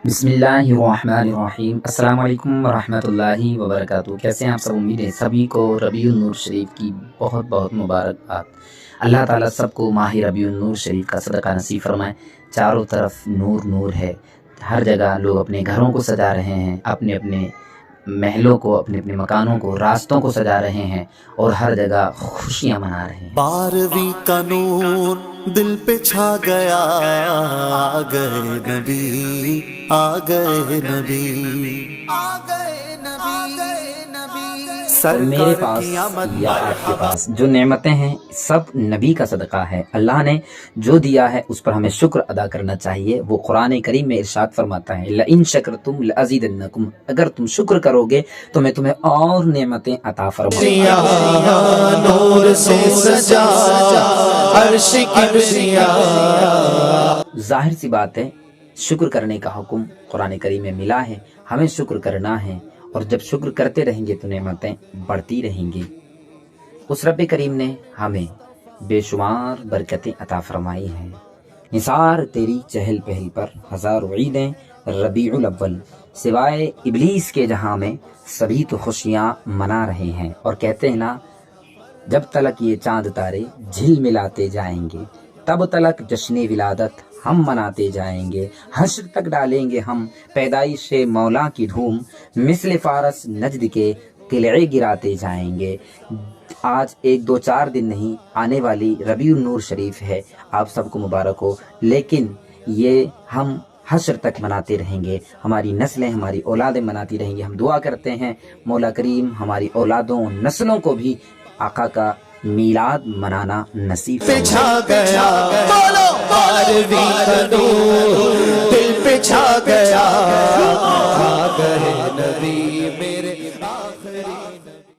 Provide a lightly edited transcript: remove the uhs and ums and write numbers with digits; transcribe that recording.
बिस्मिल्लाहिर्रहमानिर्रहीम। अस्सलाम वालेकुम वरहमतुल्लाहि वबरकातुहू। कैसे हैं आप सब? उम्मीद है सभी को रबीउन नूर शरीफ की बहुत बहुत मुबारकबाद। अल्लाह ताला सबको माह रबीउन नूर शरीफ का सदका नसीब फरमाए। चारों तरफ नूर नूर है, हर जगह लोग अपने घरों को सजा रहे हैं, अपने अपने महलों को, अपने अपने मकानों को, रास्तों को सजा रहे हैं और हर जगह खुशियाँ मना रहे हैं। 12वीं का नूर दिल पे छा गया, आ गए नबी, आ गए नबी, आ गए नबी, और मेरे सरकार पास की आमद या आपके पास जो नेमतें हैं सब नबी का सदका है। अल्लाह ने जो दिया है उस पर हमें शुक्र अदा करना चाहिए। वो कुरान करीम में इरशाद फरमाता है, लइन शकरतुम लअज़ीदन्नकुम, अगर तुम शुक्र करोगे तो मैं तुम्हें और नेमतें अता फरमाऊंगा। नूर से सजा अर्श की जाहिर सी बात है, शुक्र करने का हुक्म कुरान करीम में मिला है, हमें शुक्र करना है और जब शुक्र करते रहेंगे तो नेमतें बढ़ती रहेंगी। उस रब करीम ने हमें बेशुमार बरकतें अता फरमाई हैं। निसार तेरी चहल पहल पर हज़ारों ईदें रबीउल अव्वल, सिवाय इबलीस के जहां में सभी तो खुशियां मना रहे हैं। और कहते हैं ना, जब तलक ये चांद तारे झिल मिलाते जाएंगे तब तलक जश्न विलादत हम मनाते जाएंगे। हश्र तक डालेंगे हम पैदाइश मौला की धूम, मिस्ल फारस नजद के किले गिराते जाएंगे। आज 1-2-4 दिन नहीं, आने वाली रबीउन नूर शरीफ है, आप सबको मुबारक हो। लेकिन ये हम हश्र तक मनाते रहेंगे, हमारी नस्लें, हमारी औलादें मनाती रहेंगी। हम दुआ करते हैं मौला करीम हमारी औलादों नस्लों को भी आका का मीलाद मनाना नसीब पे छा गया, बोलो 12वीं का नूर दिल पे छा गया, आ गए नबी मेरे आखिरी।